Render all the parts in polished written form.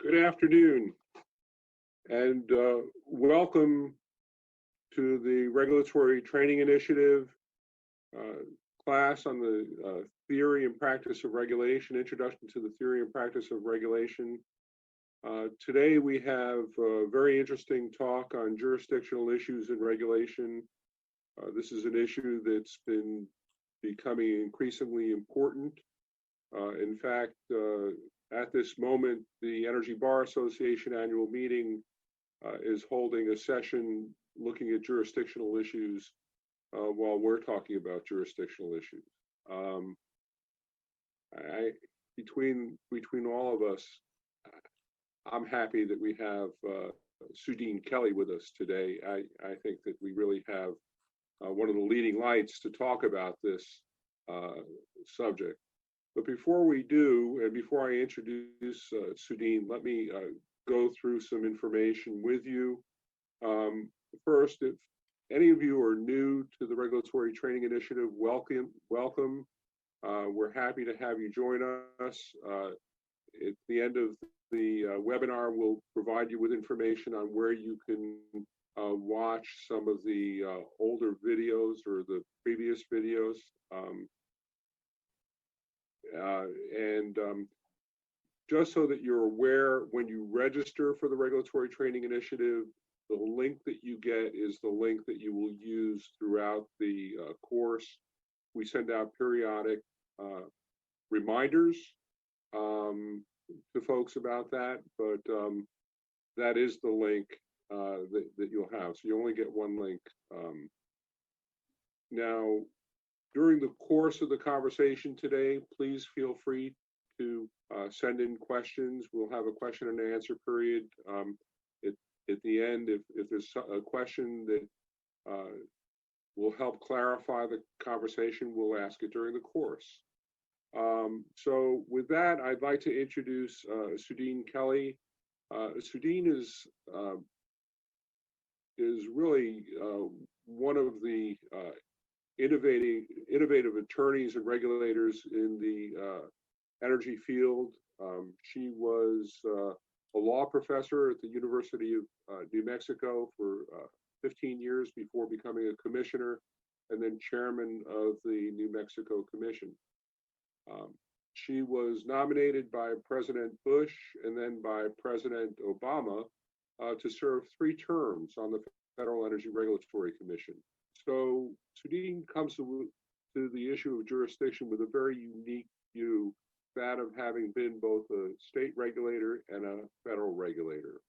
Good afternoon, and welcome to the Regulatory Training Initiative class on the theory and practice of regulation, introduction to the theory and practice of regulation. Today we have a very interesting talk on jurisdictional issues in regulation. This is an issue that's been becoming increasingly important. In fact, at this moment, the Energy Bar Association annual meeting is holding a session looking at jurisdictional issues while we're talking about jurisdictional issues. Between all of us, I'm happy that we have Sudeen Kelly with us today. I think that we really have one of the leading lights to talk about this subject. But before we do, and before I introduce Sudeen, let me go through some information with you. First, if any of you are new to the Regulatory Training Initiative, welcome. We're happy to have you join us. At the end of the webinar, we'll provide you with information on where you can watch some of the older videos or the previous videos. Just so that you're aware, when you register for the Regulatory Training Initiative, the link that you get is the link that you will use throughout the course. We send out periodic reminders to folks about that, but that is the link that you'll have. So you only get one link. Now, during the course of the conversation today, please feel free to send in questions. We'll have a question and answer period at the end. If there's a question that will help clarify the conversation, we'll ask it during the course. So with that, I'd like to introduce Sudeen Kelly. Sudeen is really one of the innovative attorneys and regulators in the energy field. She was a law professor at the University of New Mexico for 15 years before becoming a commissioner and then chairman of the New Mexico Commission. She was nominated by President Bush and then by President Obama to serve 3 terms on the Federal Energy Regulatory Commission. So Sudeen comes to the issue of jurisdiction with a very unique view, that of having been both a state regulator and a federal regulator.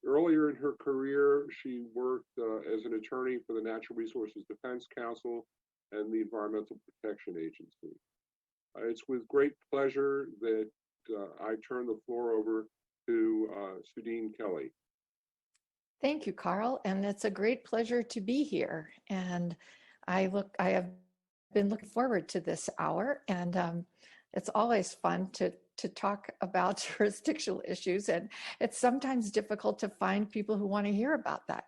Earlier in her career, she worked as an attorney for the Natural Resources Defense Council and the Environmental Protection Agency. It's with great pleasure that I turn the floor over to Sudeen Kelly. Thank you, Carl, and it's a great pleasure to be here. And I have been looking forward to this hour, and it's always fun to talk about jurisdictional issues, and it's sometimes difficult to find people who want to hear about that.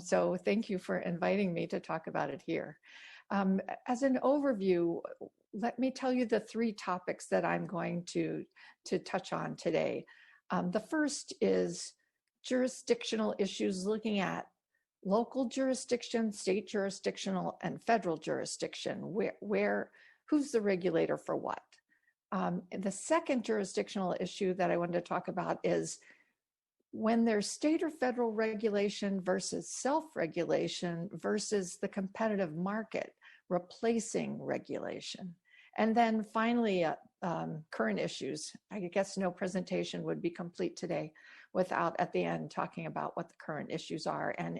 So thank you for inviting me to talk about it here. As an overview, let me tell you the 3 topics that I'm going to touch on today. The first is jurisdictional issues, looking at local jurisdiction, state jurisdictional, and federal jurisdiction. Who's the regulator for what? The second jurisdictional issue that I wanted to talk about is when there's state or federal regulation versus self-regulation versus the competitive market replacing regulation. And then finally, current issues. I guess no presentation would be complete today without at the end talking about what the current issues are. And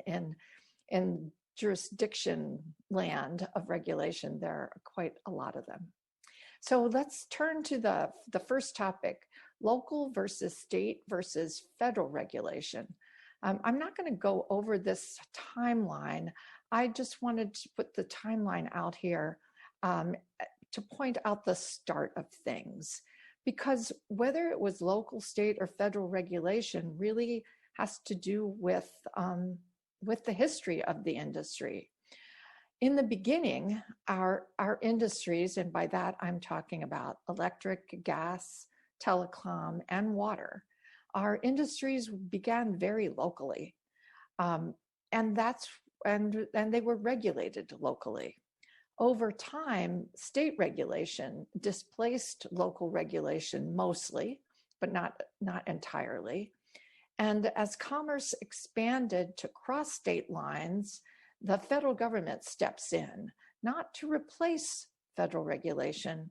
in jurisdiction land of regulation, there are quite a lot of them. So let's turn to the first topic, local versus state versus federal regulation. I'm not going to go over this timeline. I just wanted to put the timeline out here to point out the start of things, because whether it was local, state, or federal regulation really has to do with the history of the industry. In the beginning, our industries, and by that I'm talking about electric, gas, telecom, and water, our industries began very locally. And they were regulated locally. Over time, state regulation displaced local regulation mostly, but not entirely. And as commerce expanded to cross state lines, the federal government steps in, not to replace federal regulation,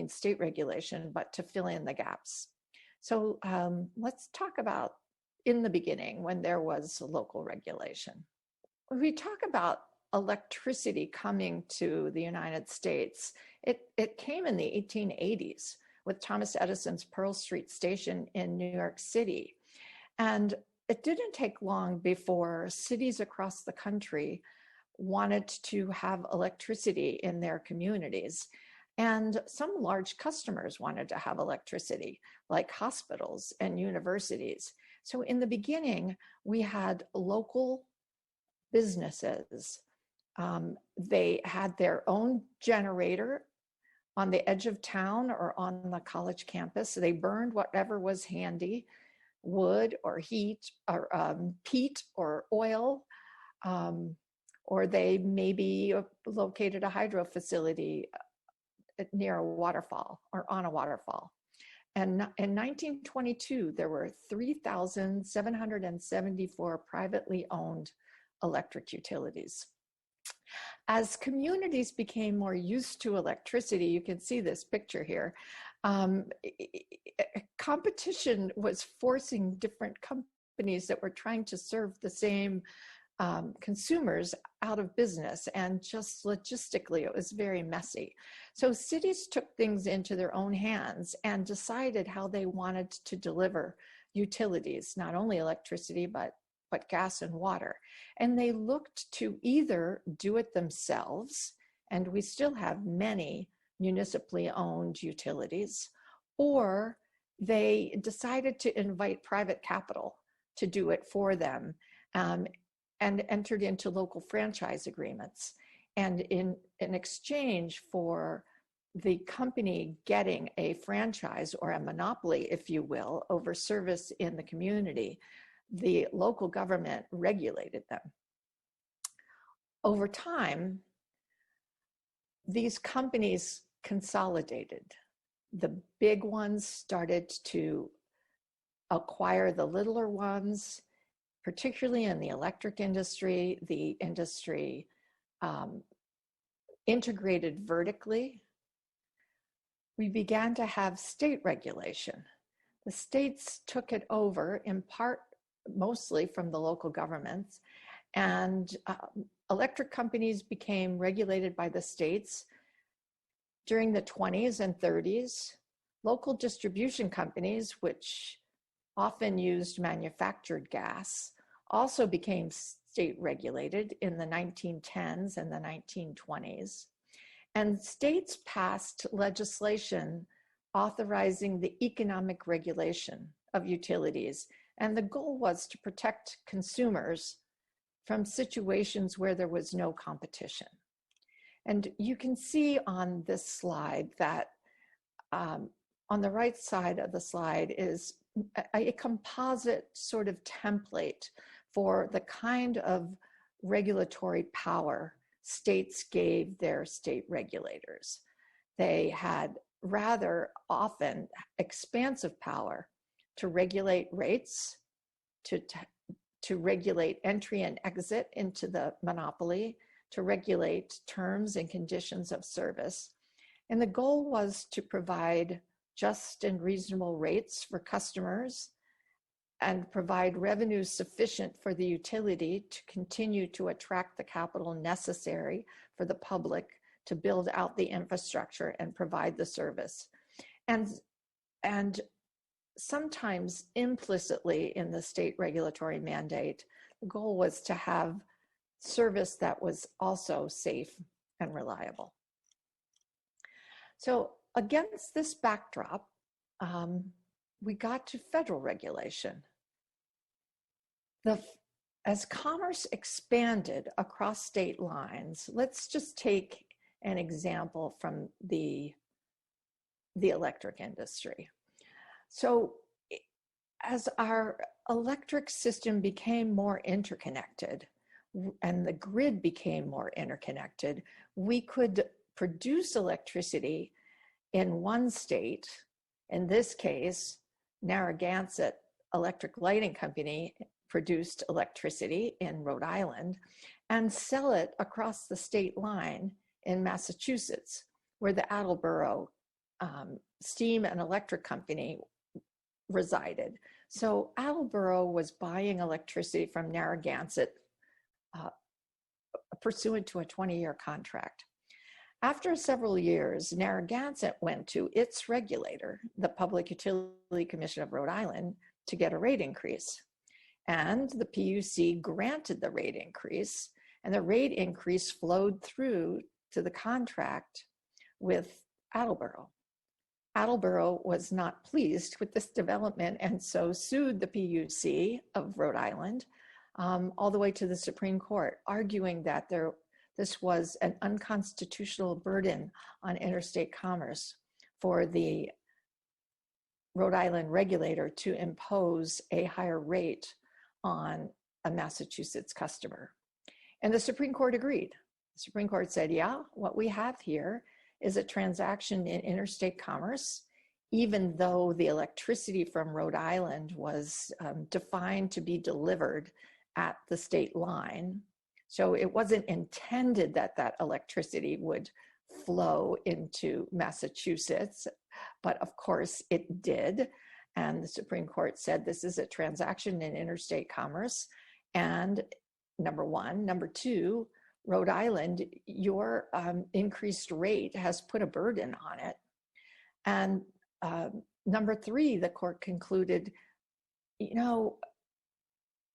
state regulation, but to fill in the gaps. So let's talk about in the beginning when there was local regulation. When we talk about electricity coming to the United States, it came in the 1880s with Thomas Edison's Pearl Street Station in New York City. And it didn't take long before cities across the country wanted to have electricity in their communities. And some large customers wanted to have electricity, like hospitals and universities. So in the beginning, we had local businesses. They had their own generator on the edge of town or on the college campus. They burned whatever was handy, wood or heat or peat or oil, or they maybe located a hydro facility near a waterfall or on a waterfall. And in 1922, there were 3,774 privately owned electric utilities. As communities became more used to electricity, you can see this picture here, competition was forcing different companies that were trying to serve the same consumers out of business, and just logistically, it was very messy. So cities took things into their own hands and decided how they wanted to deliver utilities, not only electricity, but gas and water. And they looked to either do it themselves, and we still have many municipally owned utilities, or they decided to invite private capital to do it for them, and entered into local franchise agreements. And in exchange for the company getting a franchise or a monopoly, if you will, over service in the community, the local government regulated them. Over time, these companies consolidated. The big ones started to acquire the littler ones, particularly in the electric industry. The industry integrated vertically. We began to have state regulation. The states took it over, in part, mostly from the local governments, and electric companies became regulated by the states during the 20s and 30s. Local distribution companies, which often used manufactured gas, also became state regulated in the 1910s and the 1920s. And states passed legislation authorizing the economic regulation of utilities. And the goal was to protect consumers from situations where there was no competition. And you can see on this slide that on the right side of the slide is a composite sort of template for the kind of regulatory power states gave their state regulators. They had rather often expansive power to regulate rates, to regulate entry and exit into the monopoly, to regulate terms and conditions of service. And the goal was to provide just and reasonable rates for customers and provide revenue sufficient for the utility to continue to attract the capital necessary for the public to build out the infrastructure and provide the service. And sometimes implicitly in the state regulatory mandate, the goal was to have service that was also safe and reliable. So against this backdrop, we got to federal regulation. As commerce expanded across state lines, let's just take an example from the the electric industry. So as our electric system became more interconnected and the grid became more interconnected, we could produce electricity in one state. In this case, Narragansett Electric Lighting Company produced electricity in Rhode Island and sell it across the state line in Massachusetts, where the Attleboro Steam and Electric Company resided. So Attleboro was buying electricity from Narragansett pursuant to a 20-year contract. After several years, Narragansett went to its regulator, the Public Utility Commission of Rhode Island, to get a rate increase. And the PUC granted the rate increase, and the rate increase flowed through to the contract with Attleboro. Attleboro was not pleased with this development and so sued the PUC of Rhode Island all the way to the Supreme Court, arguing that this was an unconstitutional burden on interstate commerce for the Rhode Island regulator to impose a higher rate on a Massachusetts customer. And the Supreme Court agreed. The Supreme Court said, yeah, what we have here is a transaction in interstate commerce, even though the electricity from Rhode Island was defined to be delivered at the state line. So it wasn't intended that that electricity would flow into Massachusetts, but of course it did. And the Supreme Court said this is a transaction in interstate commerce. And number one. Number two, Rhode Island, your increased rate has put a burden on it. And number three, the court concluded, you know,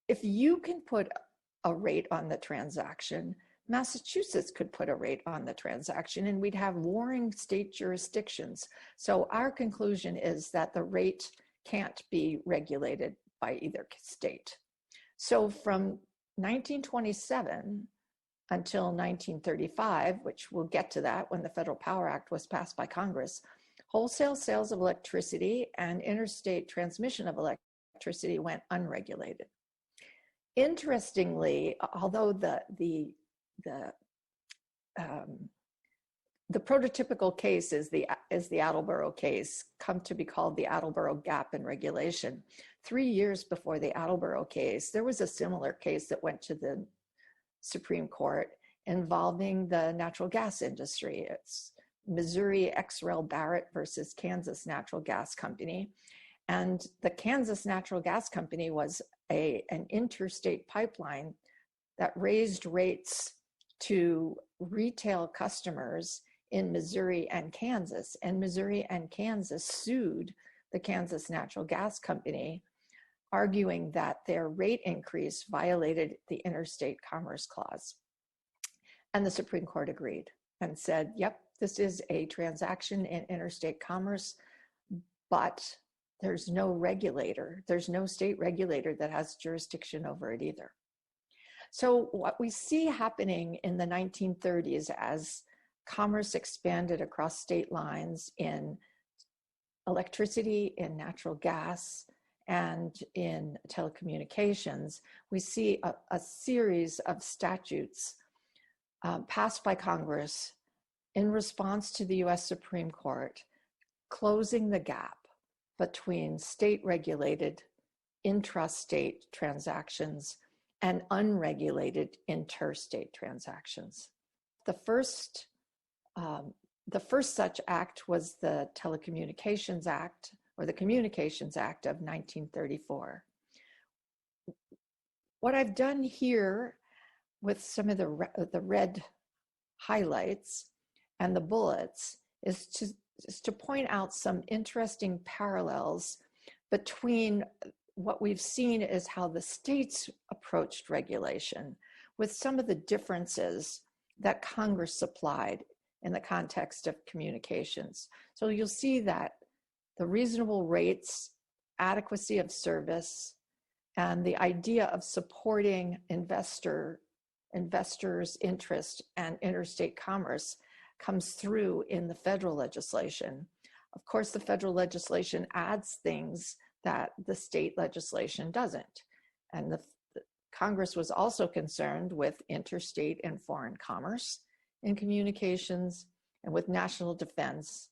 if you can put a rate on the transaction, Massachusetts could put a rate on the transaction and we'd have warring state jurisdictions. So our conclusion is that the rate can't be regulated by either state. So from 1927 until 1935, which we'll get to that when the Federal Power Act was passed by Congress, wholesale sales of electricity and interstate transmission of electricity went unregulated. Interestingly, although the prototypical case is the Attleboro case, come to be called the Attleboro Gap in regulation, 3 years before the Attleboro case, there was a similar case that went to the Supreme Court involving the natural gas industry. It's Missouri X-Rail Barrett versus Kansas Natural Gas Company. And the Kansas Natural Gas Company was an interstate pipeline that raised rates to retail customers in Missouri and Kansas. And Missouri and Kansas sued the Kansas Natural Gas Company, arguing that their rate increase violated the Interstate Commerce Clause. And the Supreme Court agreed and said, yep, this is a transaction in interstate commerce, but there's no regulator, there's no state regulator that has jurisdiction over it either. So what we see happening in the 1930s as commerce expanded across state lines in electricity, in natural gas, and in telecommunications, we see a series of statutes passed by Congress in response to the US Supreme Court, closing the gap between state-regulated intrastate transactions and unregulated interstate transactions. The first such act was the Telecommunications Act, or the Communications Act of 1934. What I've done here with some of the red highlights and the bullets is to point out some interesting parallels between what we've seen is how the states approached regulation with some of the differences that Congress supplied in the context of communications. So you'll see that the reasonable rates, adequacy of service, and the idea of supporting investors' interest and interstate commerce comes through in the federal legislation. Of course, the federal legislation adds things that the state legislation doesn't. And the Congress was also concerned with interstate and foreign commerce in communications and with national defense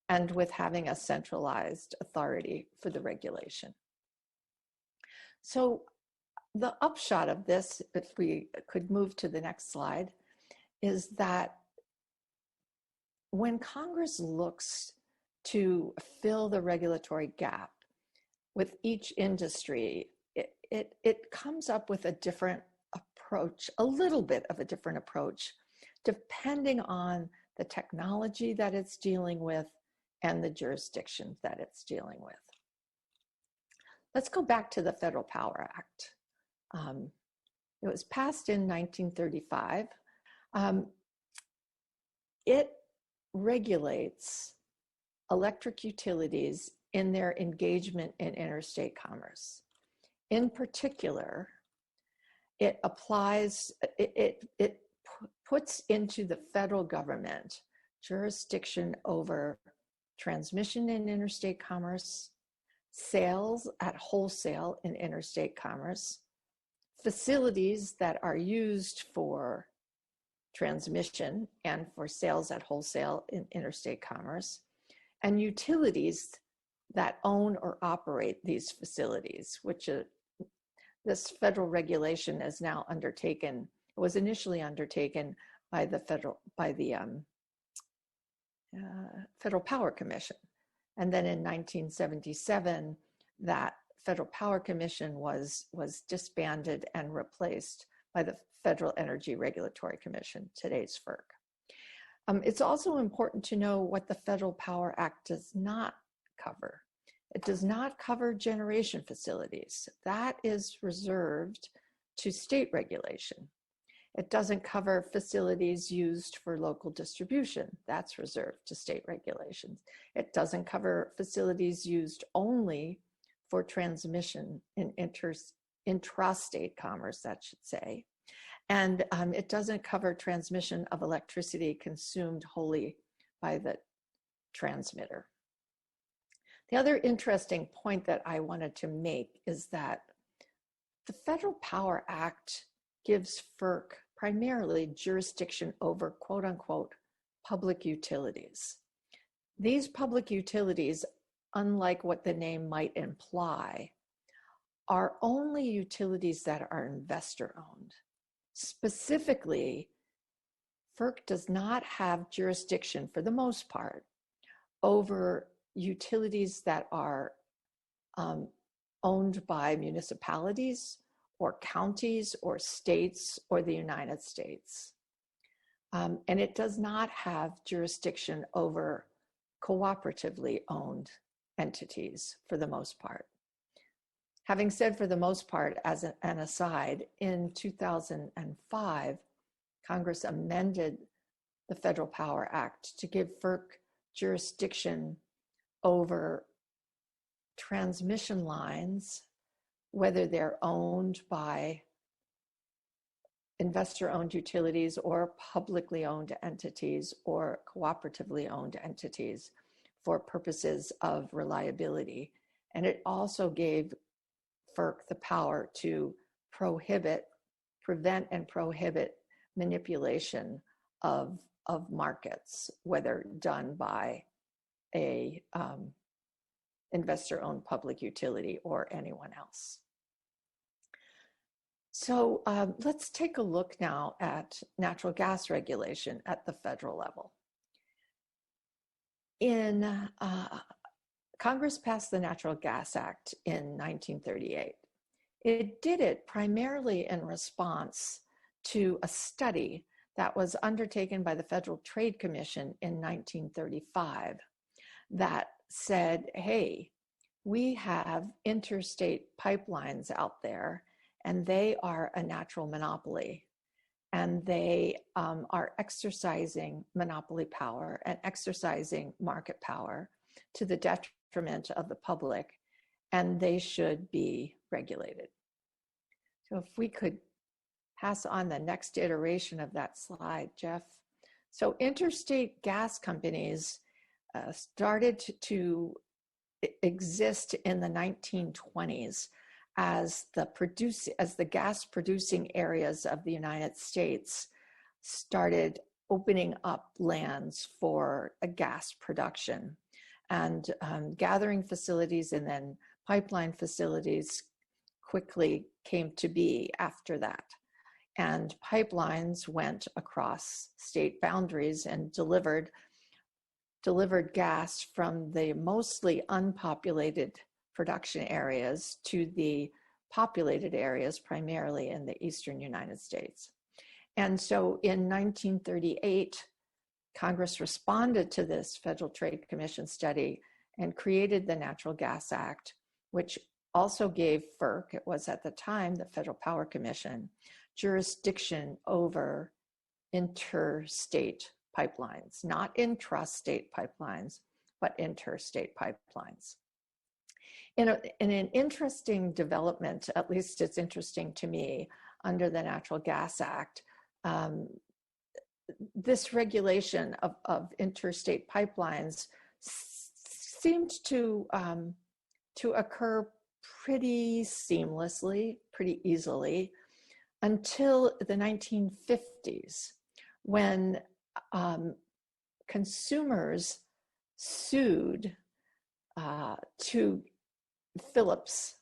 and with having a centralized authority for the regulation. So the upshot of this, if we could move to the next slide, is that when Congress looks to fill the regulatory gap with each industry, it comes up with a different approach, a little bit of a different approach, depending on the technology that it's dealing with and the jurisdiction that it's dealing with. Let's go back to the Federal Power Act. It was passed in 1935. It regulates electric utilities in their engagement in interstate commerce. In particular, it puts into the federal government jurisdiction over transmission in interstate commerce, sales at wholesale in interstate commerce, facilities that are used for transmission and for sales at wholesale in interstate commerce, and utilities that own or operate these facilities, which this federal regulation is now undertaken. It was initially undertaken by the Federal Power Commission. And then in 1977, that Federal Power Commission was disbanded and replaced by the Federal Energy Regulatory Commission, today's FERC. It's also important to know what the Federal Power Act does not cover. It does not cover generation facilities. That is reserved to state regulation. It doesn't cover facilities used for local distribution. That's reserved to state regulations. It doesn't cover facilities used only for transmission in intrastate commerce, that should say. And it doesn't cover transmission of electricity consumed wholly by the transmitter. The other interesting point that I wanted to make is that the Federal Power Act gives FERC primarily jurisdiction over quote unquote public utilities. These public utilities, unlike what the name might imply, are only utilities that are investor owned. Specifically, FERC does not have jurisdiction for the most part over utilities that are owned by municipalities or counties or states or the United States. And it does not have jurisdiction over cooperatively owned entities for the most part. Having said for the most part, as an aside, in 2005, Congress amended the Federal Power Act to give FERC jurisdiction over transmission lines, whether they're owned by investor-owned utilities or publicly owned entities or cooperatively owned entities for purposes of reliability. And it also gave FERC the power to prevent and prohibit manipulation of markets, whether done by a investor-owned public utility or anyone else. So let's take a look now at natural gas regulation at the federal level. Congress passed the Natural Gas Act in 1938. It did it primarily in response to a study that was undertaken by the Federal Trade Commission in 1935 that said, hey, we have interstate pipelines out there and they are a natural monopoly and they are exercising monopoly power and exercising market power to the detriment of the public, and they should be regulated. So if we could pass on the next iteration of that slide, Jeff. So interstate gas companies started to exist in the 1920s as the gas producing areas of the United States started opening up lands for a gas production, and gathering facilities and then pipeline facilities quickly came to be after that. And pipelines went across state boundaries and delivered gas from the mostly unpopulated production areas to the populated areas, primarily in the eastern United States. And so in 1938, Congress responded to this Federal Trade Commission study and created the Natural Gas Act, which also gave FERC, it was at the time the Federal Power Commission, jurisdiction over interstate pipelines, not intrastate pipelines, but interstate pipelines. In an interesting development, at least it's interesting to me, under the Natural Gas Act, this regulation of interstate pipelines seemed to occur pretty seamlessly, pretty easily, until the 1950s, when consumers sued to Phillips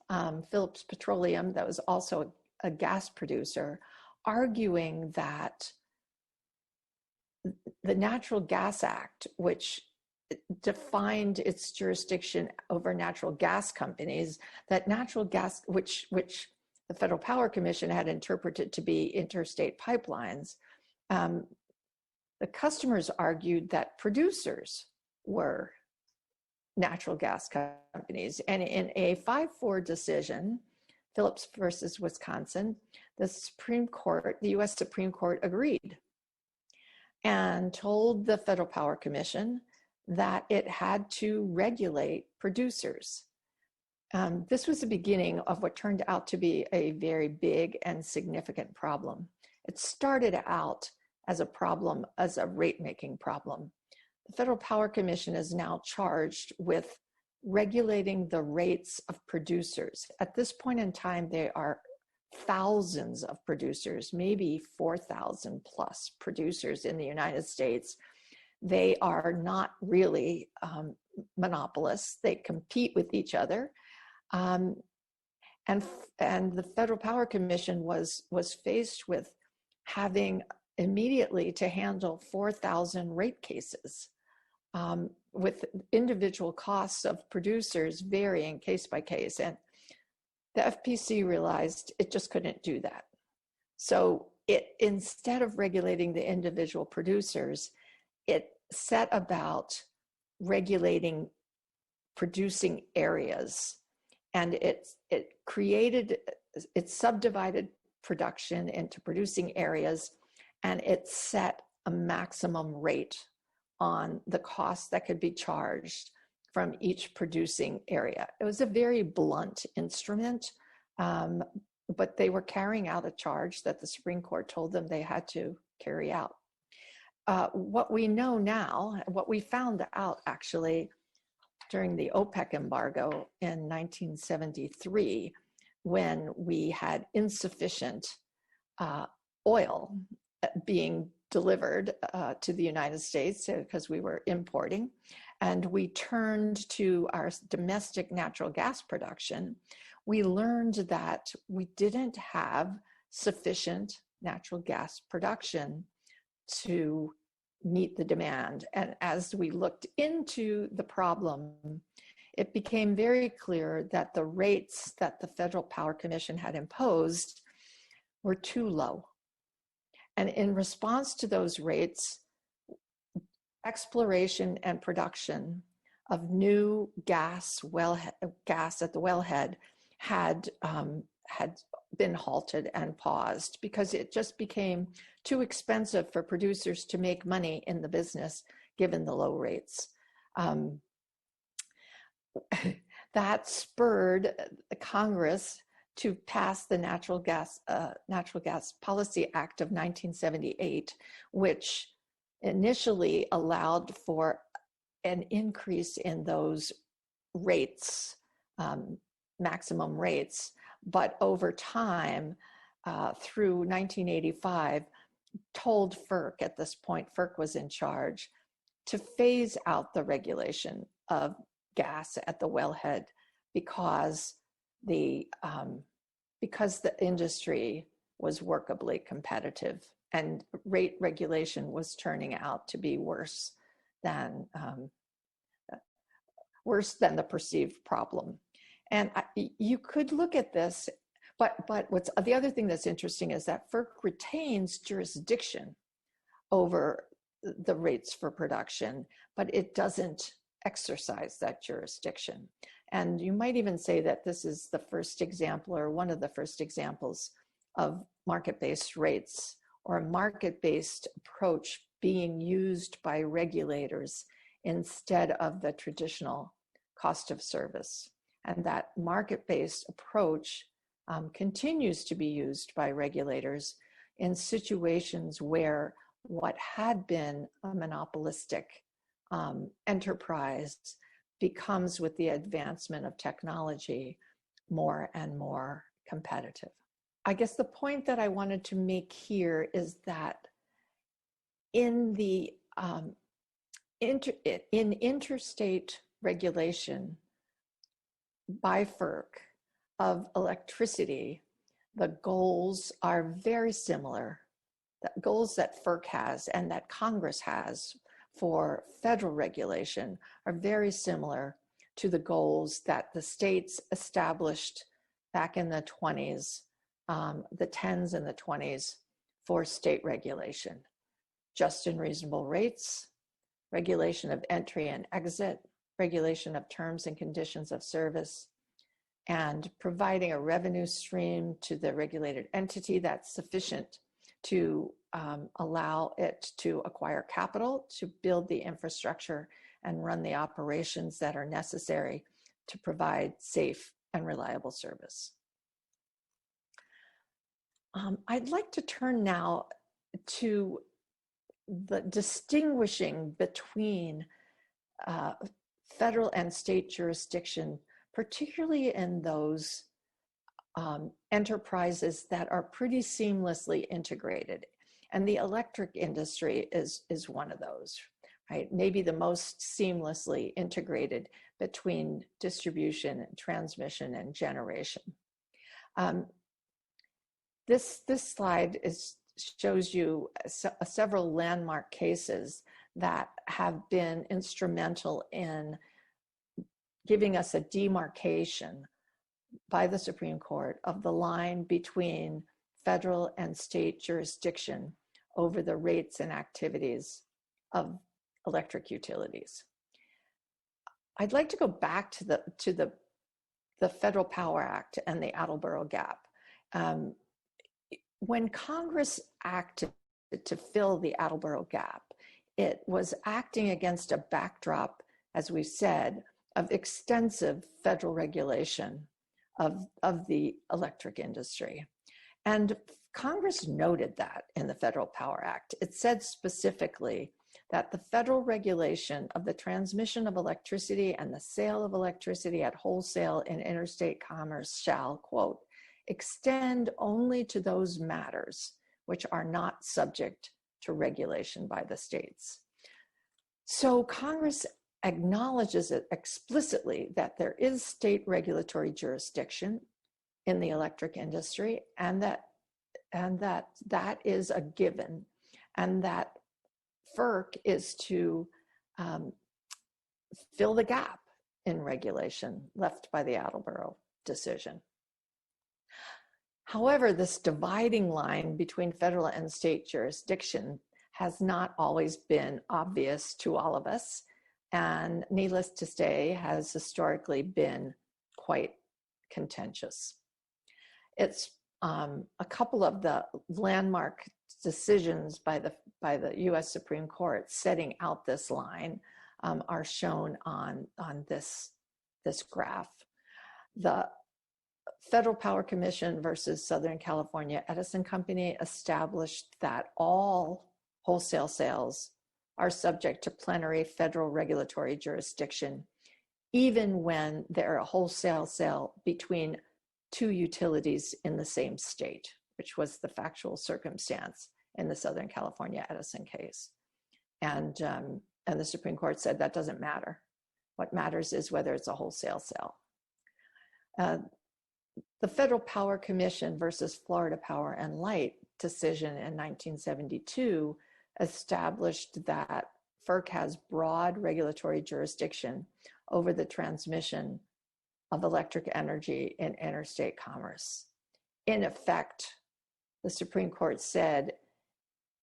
Petroleum, that was also a gas producer, arguing that the Natural Gas Act, which defined its jurisdiction over natural gas companies, that natural gas, which the Federal Power Commission had interpreted to be interstate pipelines, the customers argued that producers were natural gas companies. And in a 5-4 decision, Phillips versus Wisconsin, the US Supreme Court agreed and told the Federal Power Commission that it had to regulate producers. This was the beginning of what turned out to be a very big and significant problem. It started out as a rate-making problem. The Federal Power Commission is now charged with regulating the rates of producers. At this point in time, there are thousands of producers, maybe 4,000 plus producers in the United States. They are not really monopolists. They compete with each other. And the Federal Power Commission was faced with having immediately to handle 4,000 rate cases, with individual costs of producers varying case by case. And the FPC realized it just couldn't do that. So instead of regulating the individual producers, it set about regulating producing areas. And it subdivided production into producing areas, and it set a maximum rate on the cost that could be charged from each producing area. It was a very blunt instrument, but they were carrying out a charge that the Supreme Court told them they had to carry out. What we know now, what we found out actually during the OPEC embargo in 1973, when we had insufficient oil being delivered to the United States because we were importing, and we turned to our domestic natural gas production, we learned that we didn't have sufficient natural gas production to meet the demand. And as we looked into the problem, it became very clear that the rates that the Federal Power Commission had imposed were too low. And in response to those rates, exploration and production of new gas at the wellhead had been halted and paused because it just became too expensive for producers to make money in the business given the low rates. That spurred Congress to pass the Natural Gas Policy Act of 1978, which initially allowed for an increase in those rates, maximum rates, but over time, through 1985, told FERC, at this point, FERC was in charge, to phase out the regulation of gas at the wellhead because the industry was workably competitive and rate regulation was turning out to be worse than the perceived problem. And you could look at this, but what's the other thing that's interesting is that FERC retains jurisdiction over the rates for production, but it doesn't exercise that jurisdiction. And you might even say that this is the first example, or one of the first examples, of market-based rates, or a market-based approach being used by regulators instead of the traditional cost of service. And that market-based approach continues to be used by regulators in situations where what had been a monopolistic enterprise becomes, with the advancement of technology, more and more competitive. I guess the point that I wanted to make here is that in the in interstate regulation by FERC of electricity, the goals are very similar. The goals that FERC has and that Congress has for federal regulation are very similar to the goals that the states established back in the 20s, the 10s and the 20s, for state regulation. Just and reasonable rates, regulation of entry and exit, regulation of terms and conditions of service, and providing a revenue stream to the regulated entity that's sufficient to allow it to acquire capital, to build the infrastructure and run the operations that are necessary to provide safe and reliable service. I'd like to turn now to the distinguishing between federal and state jurisdiction, particularly in those enterprises that are pretty seamlessly integrated. And the electric industry is one of those, right? Maybe the most seamlessly integrated between distribution and transmission and generation. This slide shows you several landmark cases that have been instrumental in giving us a demarcation by the Supreme Court of the line between federal and state jurisdiction over the rates and activities of electric utilities. I'd like to go back to the Federal Power Act and the Attleboro Gap. When Congress acted to fill the Attleboro Gap, it was acting against a backdrop, as we said, of extensive federal regulation of the electric industry. And Congress noted that in the Federal Power Act. It said specifically that the federal regulation of the transmission of electricity and the sale of electricity at wholesale and interstate commerce shall, quote, extend only to those matters which are not subject to regulation by the states. So Congress acknowledges it explicitly that there is state regulatory jurisdiction in the electric industry, and that is a given, and that FERC is to fill the gap in regulation left by the Attleboro decision. However, this dividing line between federal and state jurisdiction has not always been obvious to all of us, and needless to say, has historically been quite contentious. It's a couple of the landmark decisions by the U.S. Supreme Court setting out this line are shown on this graph. The Federal Power Commission versus Southern California Edison Company established that all wholesale sales are subject to plenary federal regulatory jurisdiction, even when they're a wholesale sale between two utilities in the same state, which was the factual circumstance in the Southern California Edison case. And the Supreme Court said that doesn't matter. What matters is whether it's a wholesale sale. The Federal Power Commission versus Florida Power and Light decision in 1972 established that FERC has broad regulatory jurisdiction over the transmission of electric energy in interstate commerce. In effect, the Supreme Court said,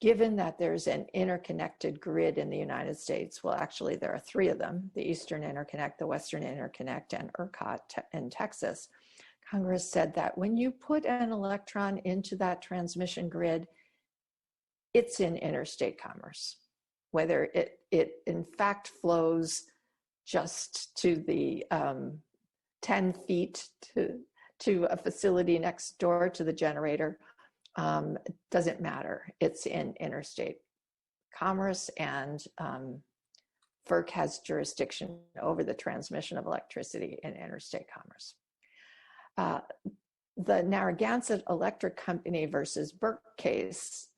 given that there's an interconnected grid in the United States, well, actually there are three of them, the Eastern Interconnect, the Western Interconnect, and ERCOT in Texas, Congress said that when you put an electron into that transmission grid, it's in interstate commerce, whether it in fact flows just to the 10 feet to a facility next door to the generator, doesn't matter. It's in interstate commerce, and FERC has jurisdiction over the transmission of electricity in interstate commerce. The Narragansett Electric Company versus Burke case,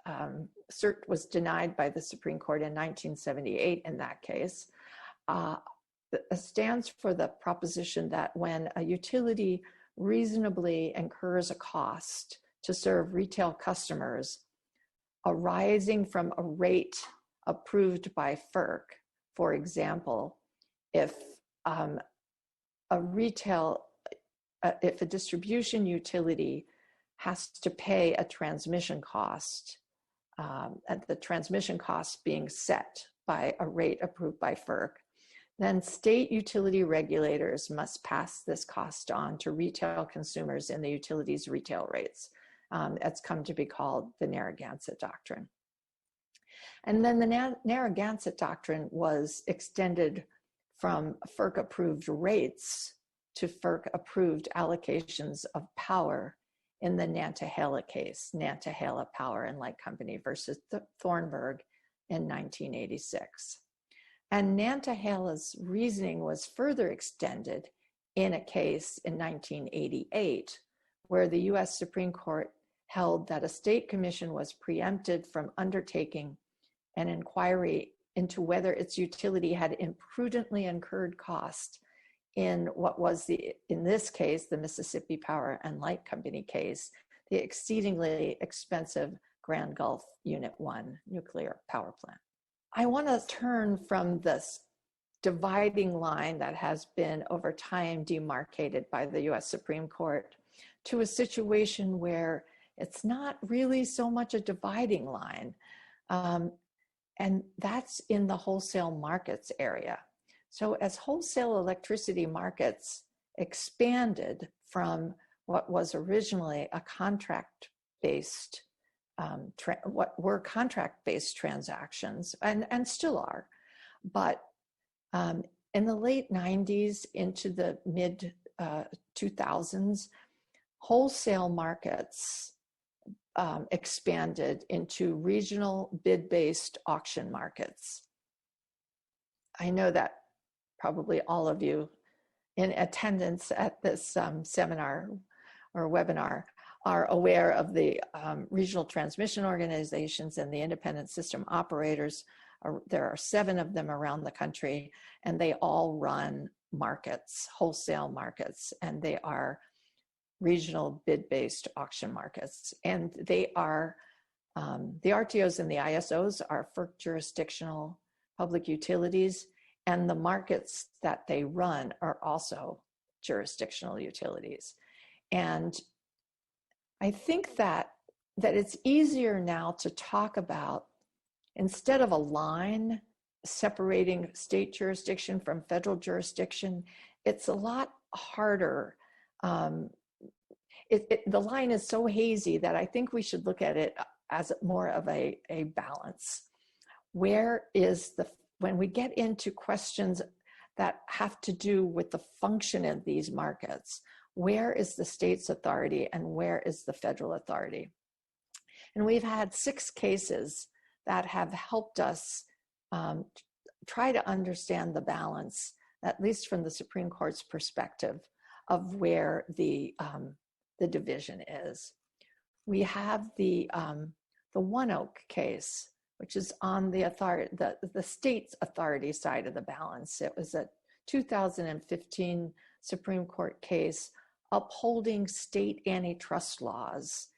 cert was denied by the Supreme Court in 1978 in that case, stands for the proposition that when a utility reasonably incurs a cost to serve retail customers arising from a rate approved by FERC, for example, if a distribution utility has to pay a transmission cost, and the transmission cost being set by a rate approved by FERC, then state utility regulators must pass this cost on to retail consumers in the utility's retail rates. That's come to be called the Narragansett Doctrine. And then the Narragansett Doctrine was extended from FERC-approved rates to FERC-approved allocations of power in the Nantahala case, Nantahala Power and Light Company versus Thornburg in 1986. And Nantahala's reasoning was further extended in a case in 1988, where the US Supreme Court held that a state commission was preempted from undertaking an inquiry into whether its utility had imprudently incurred cost in what was in this case, the Mississippi Power and Light Company case, the exceedingly expensive Grand Gulf Unit 1 nuclear power plant. I want to turn from this dividing line that has been over time demarcated by the US Supreme Court to a situation where it's not really so much a dividing line, and that's in the wholesale markets area. So as wholesale electricity markets expanded from what was originally a contract-based, what were contract-based transactions, and still are, but in the late 90s into the mid 2000s, wholesale markets expanded into regional bid-based auction markets. I know that probably all of you in attendance at this seminar or webinar are aware of the regional transmission organizations and the independent system operators. There are 7 of them around the country, and they all run markets, wholesale markets, and they are regional bid-based auction markets. And they are, the RTOs and the ISOs are FERC jurisdictional public utilities, and the markets that they run are also jurisdictional utilities. And I think that it's easier now to talk about, instead of a line separating state jurisdiction from federal jurisdiction, it's a lot harder. The line is so hazy that I think we should look at it as more of a balance. Where is when we get into questions that have to do with the function of these markets, where is the state's authority and where is the federal authority? And we've had 6 cases that have helped us try to understand the balance, at least from the Supreme Court's perspective, of where the division is. We have the One Oak case, which is on the state's authority side of the balance. It was a 2015 Supreme Court case upholding state antitrust laws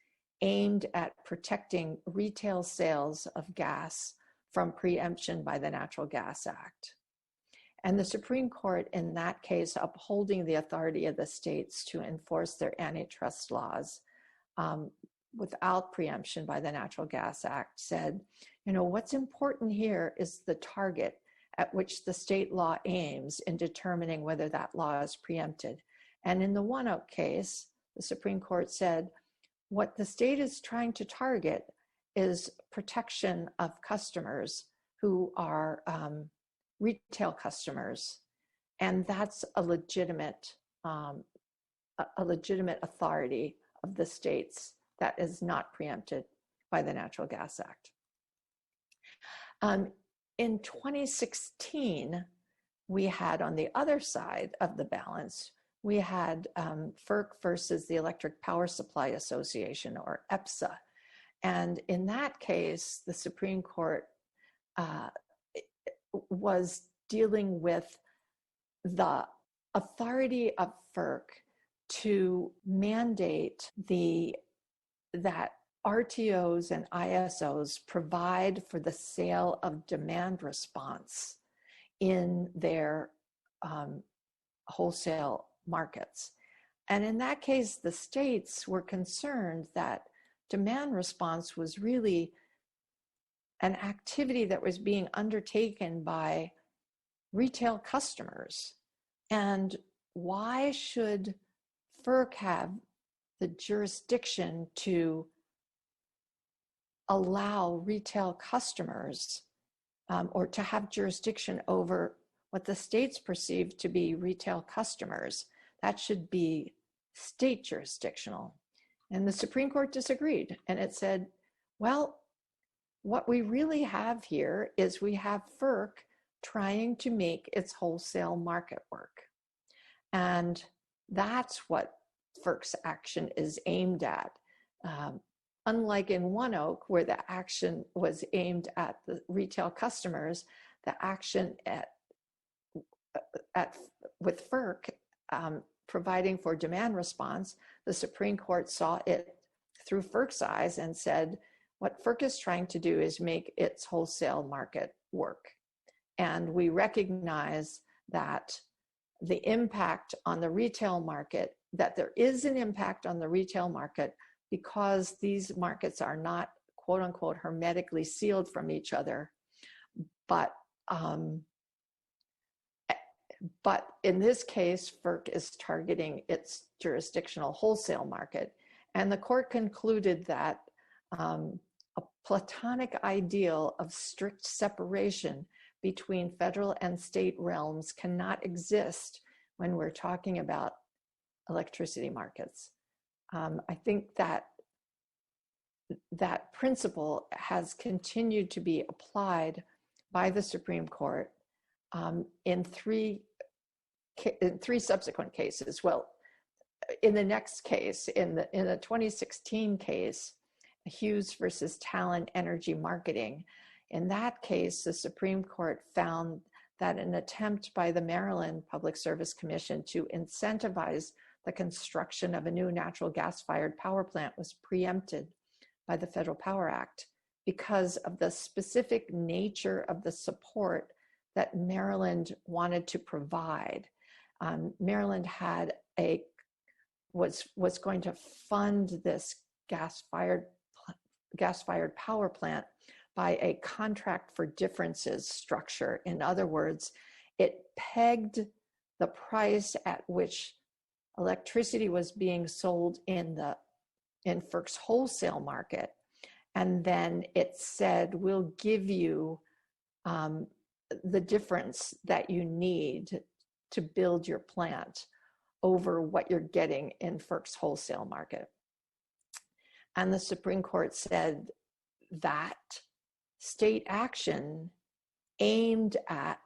aimed at protecting retail sales of gas from preemption by the Natural Gas Act. And the Supreme Court in that case, upholding the authority of the states to enforce their antitrust laws without preemption by the Natural Gas Act, said, what's important here is the target at which the state law aims in determining whether that law is preempted. And in the One Oak case, the Supreme Court said, what the state is trying to target is protection of customers who are retail customers, and that's a legitimate authority of the states that is not preempted by the Natural Gas Act. In 2016, we had on the other side of the balance, we had FERC versus the Electric Power Supply Association, or EPSA. And in that case, the Supreme Court was dealing with the authority of FERC to mandate that RTOs and ISOs provide for the sale of demand response in their wholesale markets. And in that case, the states were concerned that demand response was really an activity that was being undertaken by retail customers. And why should FERC have the jurisdiction to allow retail customers or to have jurisdiction over what the states perceive to be retail customers? That should be state jurisdictional. And the Supreme Court disagreed, and it said, well, what we really have here is we have FERC trying to make its wholesale market work. And that's what FERC's action is aimed at. Unlike in One Oak, where the action was aimed at the retail customers, the action with FERC providing for demand response, the Supreme Court saw it through FERC's eyes and said, what FERC is trying to do is make its wholesale market work. And we recognize that the impact on the retail market, that there is an impact on the retail market because these markets are not, quote unquote, hermetically sealed from each other. But in this case, FERC is targeting its jurisdictional wholesale market. And the court concluded that a platonic ideal of strict separation between federal and state realms cannot exist when we're talking about electricity markets. I think that principle has continued to be applied by the Supreme Court in three subsequent cases. Well, in the next case, in the 2016 case, Hughes versus Talon Energy Marketing, in that case, the Supreme Court found that an attempt by the Maryland Public Service Commission to incentivize the construction of a new natural gas-fired power plant was preempted by the Federal Power Act because of the specific nature of the support that Maryland wanted to provide. Maryland was going to fund this gas-fired power plant by a contract for differences structure. In other words, it pegged the price at which electricity was being sold in FERC's wholesale market. And then it said, we'll give you the difference that you need to build your plant over what you're getting in FERC's wholesale market. And the Supreme Court said that state action aimed at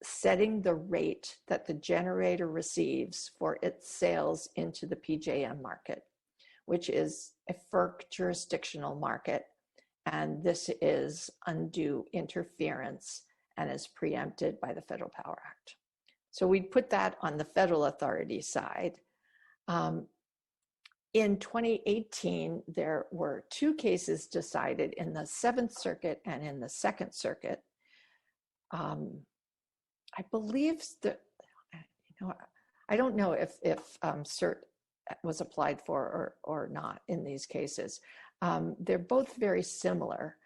setting the rate that the generator receives for its sales into the PJM market, which is a FERC jurisdictional market. And this is undue interference and is preempted by the Federal Power Act. So we'd put that on the federal authority side. In 2018, there were 2 cases decided in the Seventh Circuit and in the Second Circuit. I believe that, I don't know if cert was applied for or not in these cases. They're both very similar,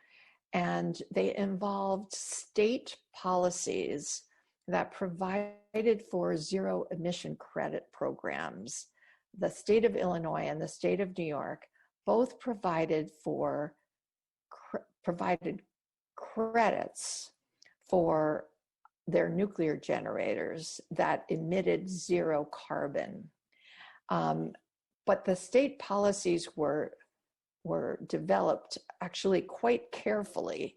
and they involved state policies that provided for zero emission credit programs. The state of Illinois and the state of New York both provided credits for their nuclear generators that emitted zero carbon. But the state policies were developed actually quite carefully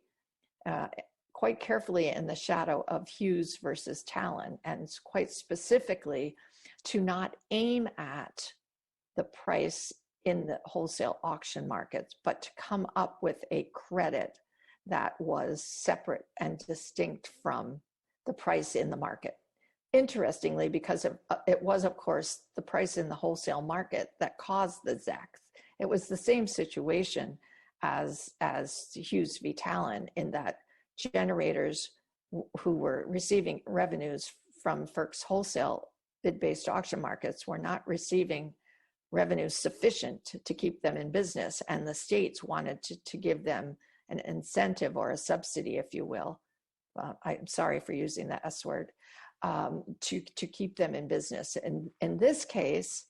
in the shadow of Hughes versus Talon, and quite specifically to not aim at the price in the wholesale auction markets, but to come up with a credit that was separate and distinct from the price in the market. Interestingly, because it was, of course, the price in the wholesale market that caused the ZECs. It was the same situation as Hughes v. Talon, in that generators who were receiving revenues from FERC's wholesale bid-based auction markets were not receiving revenues sufficient to keep them in business, and the states wanted to give them an incentive or a subsidy, if you will. I'm sorry for using the S word, to keep them in business. And in this case,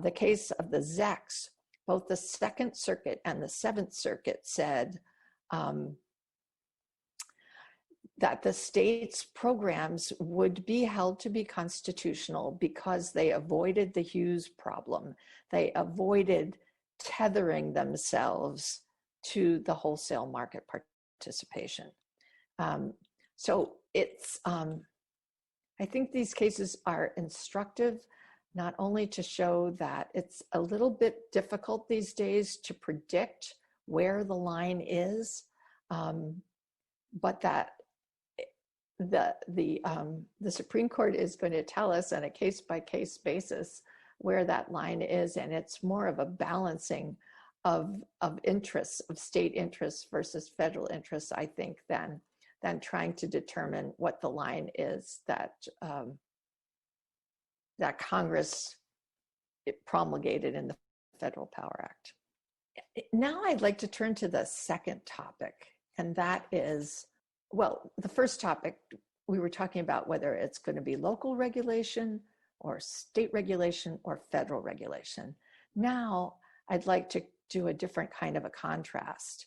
the case of the ZECs, both the Second Circuit and the Seventh Circuit said that the state's programs would be held to be constitutional because they avoided the Hughes problem. They avoided tethering themselves to the wholesale market participation. So it's, I think these cases are instructive, not only to show that it's a little bit difficult these days to predict where the line is, but that the Supreme Court is going to tell us on a case-by-case basis where that line is, and it's more of a balancing of interests, of state interests versus federal interests, I think, than trying to determine what the line is that Congress promulgated in the Federal Power Act. Now I'd like to turn to the second topic, and that is, well, the first topic, we were talking about whether it's going to be local regulation or state regulation or federal regulation. Now I'd like to do a different kind of a contrast.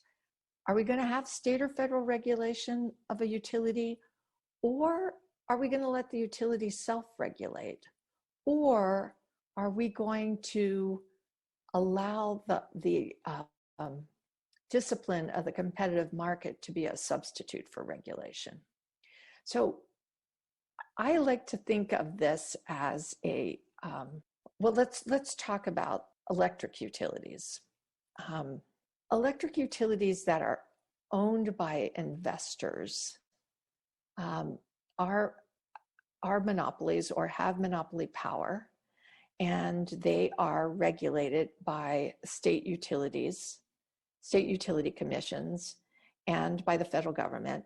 Are we going to have state or federal regulation of a utility, or are we going to let the utility self-regulate? Or are we going to allow the discipline of the competitive market to be a substitute for regulation? So I like to think of this as a, well, let's talk about electric utilities. Electric utilities that are owned by investors are monopolies or have monopoly power, and they are regulated by state utilities, state utility commissions, and by the federal government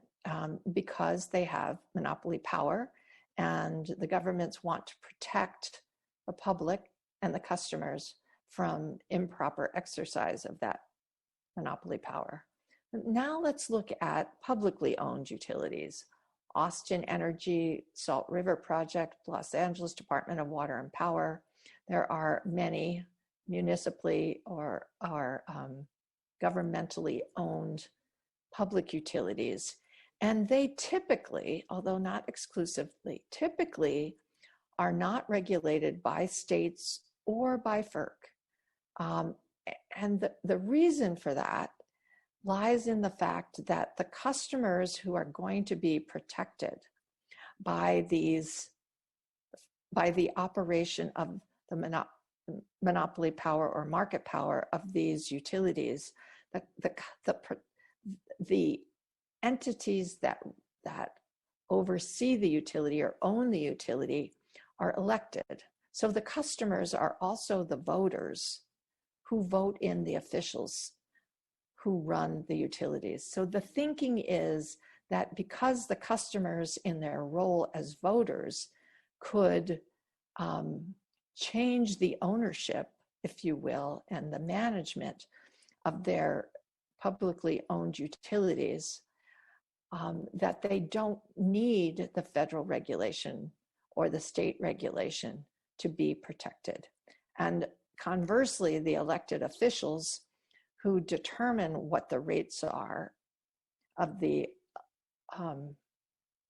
because they have monopoly power, and the governments want to protect the public and the customers from improper exercise of that monopoly power. Now let's look at publicly owned utilities. Austin Energy, Salt River Project, Los Angeles Department of Water and Power. There are many municipally or governmentally owned public utilities. And they typically, although not exclusively, typically are not regulated by states or by FERC. And the reason for that lies in the fact that the customers who are going to be protected by the operation of the monopoly power or market power of these utilities, the entities that oversee the utility or own the utility are elected. So the customers are also the voters who vote in the officials who run the utilities. So the thinking is that because the customers in their role as voters could change the ownership, if you will, and the management of their publicly owned utilities, that they don't need the federal regulation or the state regulation to be protected. And conversely, the elected officials who determine what the rates are of the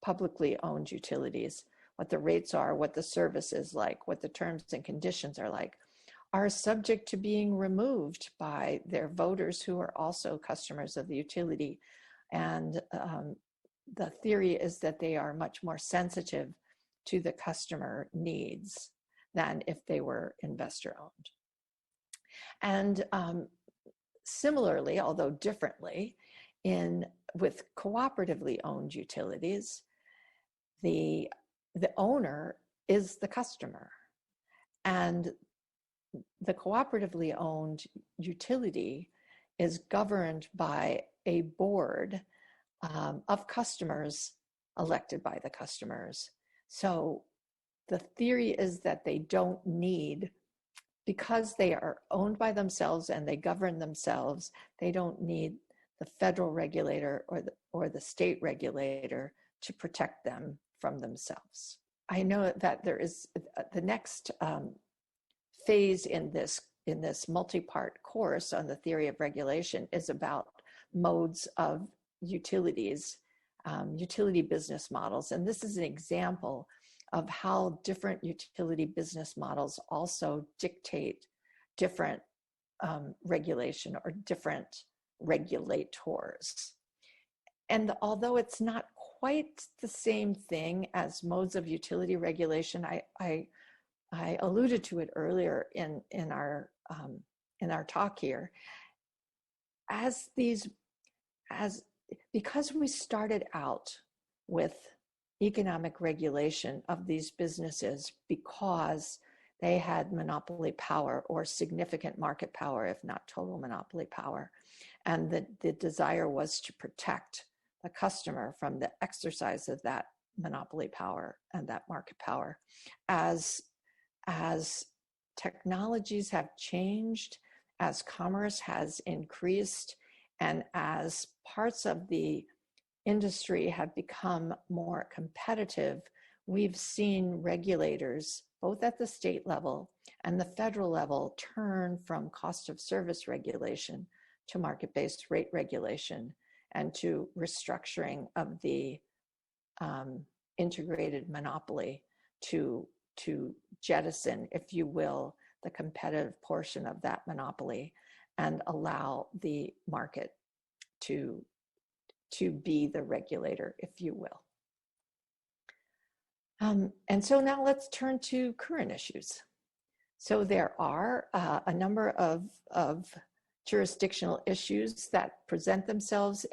publicly owned utilities, what the rates are, what the service is like, what the terms and conditions are like, are subject to being removed by their voters who are also customers of the utility. And the theory is that they are much more sensitive to the customer needs than if they were investor owned. And similarly, although differently, with cooperatively owned utilities, the owner is the customer. And the cooperatively owned utility is governed by a board of customers elected by the customers. So the theory is that they don't need, because they are owned by themselves and they govern themselves, they don't need the federal regulator or the state regulator to protect them from themselves. I know that there is the next phase in this multi-part course on the theory of regulation is about modes of utilities, utility business models. And this is an example of how different utility business models also dictate different regulation or different regulators. And although it's not quite the same thing as modes of utility regulation, I alluded to it earlier in our talk here. Because we started out with economic regulation of these businesses because they had monopoly power or significant market power, if not total monopoly power, and the desire was to protect the customer from the exercise of that monopoly power and that market power. As technologies have changed, as commerce has increased, and as parts of the industry have become more competitive, we've seen regulators, both at the state level and the federal level, turn from cost of service regulation to market-based rate regulation and to restructuring of the integrated monopoly to jettison, if you will, the competitive portion of that monopoly and allow the market to be the regulator, if you will. And so now let's turn to current issues. So there are a number of jurisdictional issues that present themselves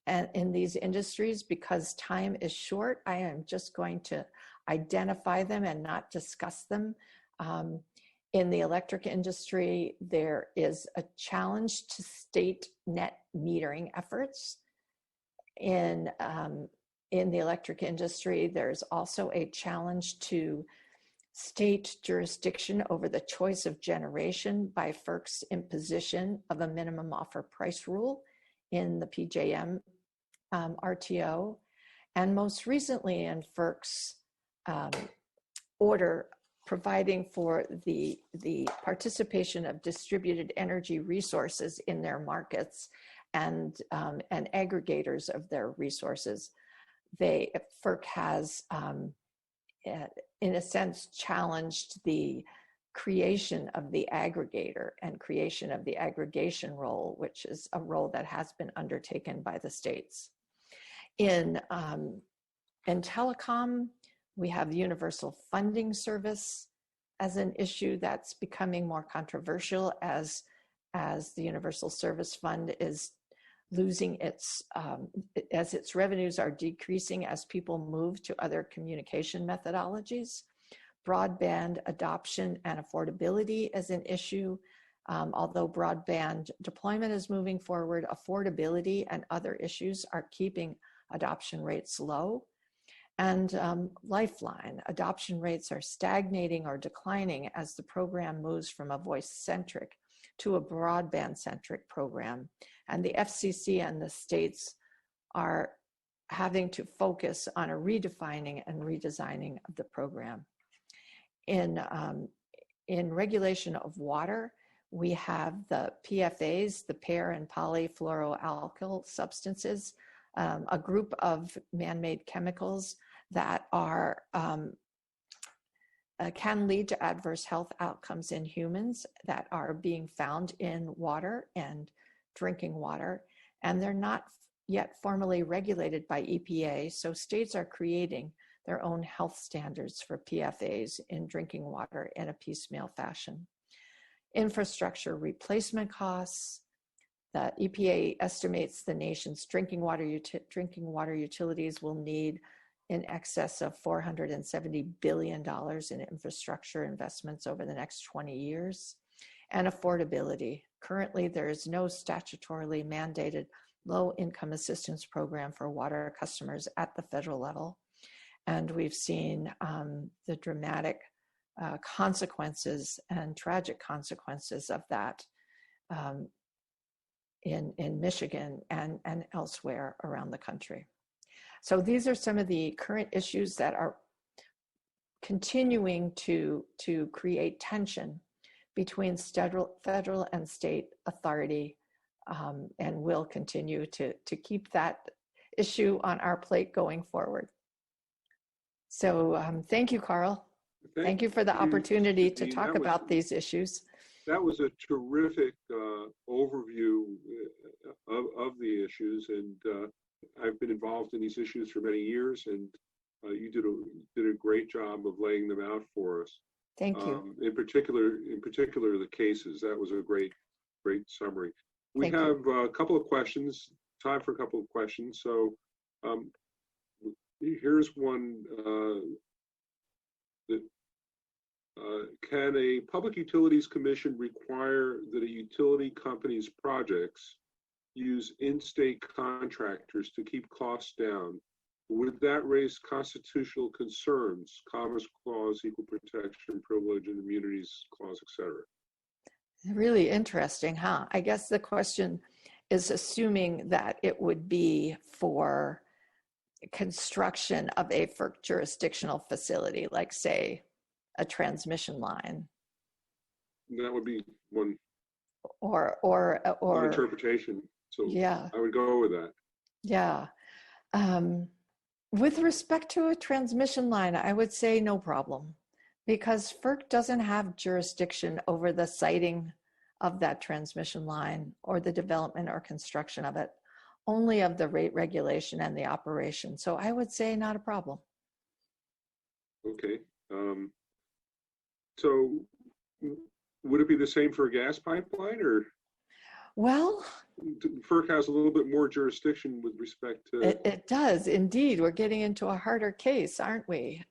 in these industries. Because time is short, I am just going to identify them and not discuss them. In the electric industry, there is a challenge to state net metering efforts. In the electric industry, there's also a challenge to state jurisdiction over the choice of generation by FERC's imposition of a minimum offer price rule in the PJM RTO. And most recently in FERC's order providing for the participation of distributed energy resources in their markets and aggregators of their resources. FERC has, in a sense, challenged the creation of the aggregator and creation of the aggregation role, which is a role that has been undertaken by the states. In telecom, we have the universal funding service as an issue that's becoming more controversial as the Universal Service Fund is losing as its revenues are decreasing as people move to other communication methodologies. Broadband adoption and affordability is an issue. Although broadband deployment is moving forward, affordability and other issues are keeping adoption rates low. And Lifeline, adoption rates are stagnating or declining as the program moves from a voice-centric to a broadband-centric program. And the FCC and the states are having to focus on a redefining and redesigning of the program. In regulation of water, we have the PFAs, the per- and polyfluoroalkyl substances, a group of man-made chemicals that are can lead to adverse health outcomes in humans that are being found in water and drinking water, and they're not yet formally regulated by EPA, so states are creating their own health standards for PFAs in drinking water in a piecemeal fashion. Infrastructure replacement costs. The EPA estimates the nation's drinking water utilities will need in excess of $470 billion in infrastructure investments over the next 20 years. And affordability. Currently, there is no statutorily mandated low-income assistance program for water customers at the federal level. And we've seen the dramatic consequences and tragic consequences of that in Michigan and elsewhere around the country. So these are some of the current issues that are continuing to create tension between federal and state authority, and will continue to keep that issue on our plate going forward. So thank you, Carl. Thank you for the opportunity to talk about these issues. That was a terrific overview of the issues, and I've been involved in these issues for many years, and you did a great job of laying them out for us. Thank you. In particular, the cases. That was a great summary. We have a couple of questions. Time for a couple of questions. So here's one. Can a Public Utilities Commission require that a utility company's projects use in-state contractors to keep costs down? Would that raise constitutional concerns, Commerce Clause, Equal Protection, Privilege and Immunities Clause, etc.? Really interesting, huh? I guess the question is assuming that it would be for construction of a FERC jurisdictional facility, like say a transmission line. That would be one or interpretation. So yeah, I would go with that. Yeah. With respect to a transmission line, I would say no problem, because FERC doesn't have jurisdiction over the siting of that transmission line or the development or construction of it, only of the rate regulation and the operation. So I would say not a problem. Okay. So would it be the same for a gas pipeline, or? Well, FERC has a little bit more jurisdiction with respect to. It does indeed. We're getting into a harder case, aren't we?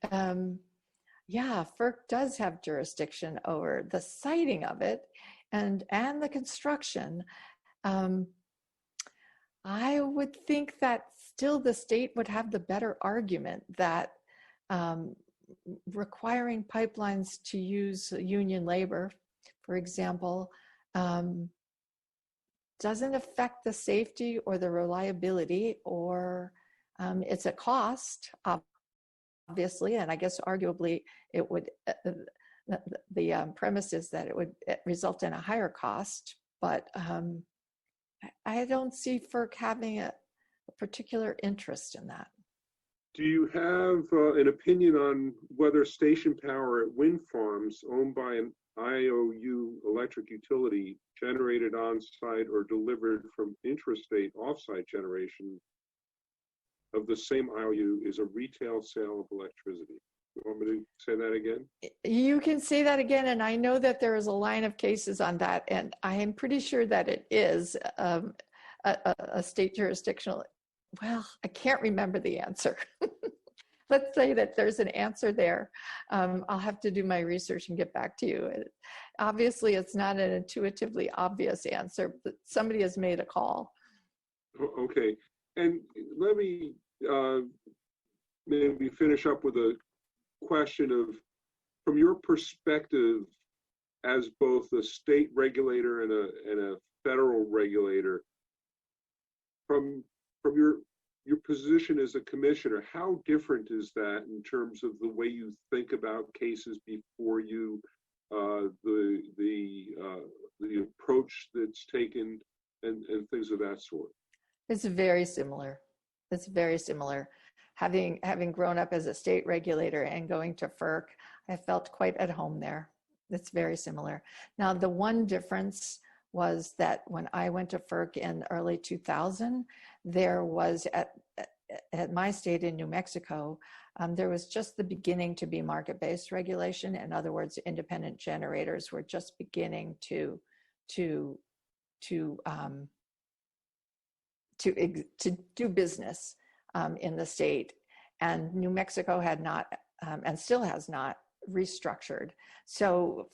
Yeah, FERC does have jurisdiction over the siting of it and the construction. I would think that still the state would have the better argument that requiring pipelines to use union labor, for example, doesn't affect the safety or the reliability, or it's a cost, obviously, and I guess arguably it would, the premise is that it would result in a higher cost, but I don't see FERC having a particular interest in that. Do you have an opinion on whether station power at wind farms owned by an IOU electric utility generated on-site or delivered from intrastate off-site generation of the same IOU is a retail sale of electricity? You want me to say that again? You can say that again, and I know that there is a line of cases on that, and I am pretty sure that it is a state jurisdictional. Well, I can't remember the answer. Let's say that there's an answer there. I'll have to do my research and get back to you. Obviously, it's not an intuitively obvious answer, but somebody has made a call. Okay, and let me maybe finish up with a question of, from your perspective as both a state regulator and a federal regulator, from your position as a commissioner, how different is that in terms of the way you think about cases before you, the approach that's taken, and things of that sort? It's very similar. It's very similar. Having grown up as a state regulator and going to FERC, I felt quite at home there. It's very similar. Now, the one difference was that when I went to FERC in early 2000, there was at my state in New Mexico, there was just the beginning to be market-based regulation. In other words, independent generators were just beginning to do business in the state, and New Mexico had not and still has not restructured. So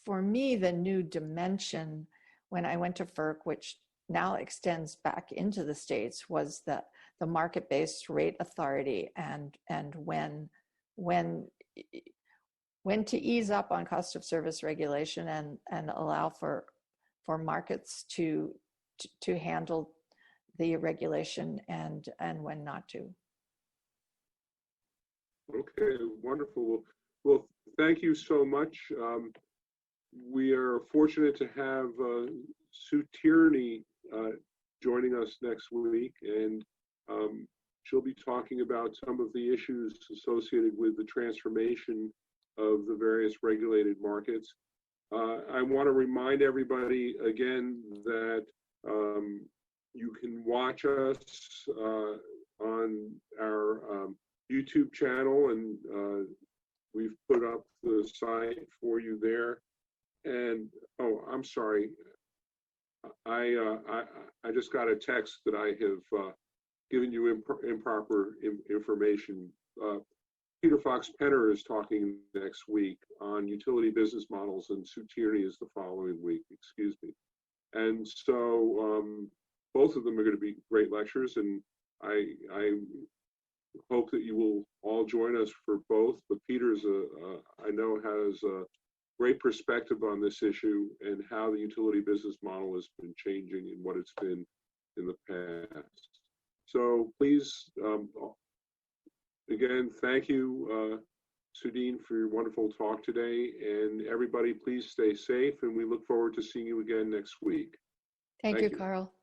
for me, the new dimension when I went to FERC, which now extends back into the states, was the market-based rate authority, and when to ease up on cost of service regulation and allow for markets to handle the regulation, and when not to. Okay, wonderful. Well, thank you so much. We are fortunate to have Sue Tierney joining us next week, and she'll be talking about some of the issues associated with the transformation of the various regulated markets. I want to remind everybody again that you can watch us on our YouTube channel, and we've put up the site for you there. And oh, I'm sorry, I just got a text that I have given you improper information. Peter Fox Penner is talking next week on utility business models, and Sue Tierney is the following week, excuse me. And so both of them are going to be great lectures, and I hope that you will all join us for both. But Peter's I know has a great perspective on this issue and how the utility business model has been changing and what it's been in the past. So please, again, thank you, Sudine, for your wonderful talk today. And everybody, please stay safe, and we look forward to seeing you again next week. Thank you, Carl.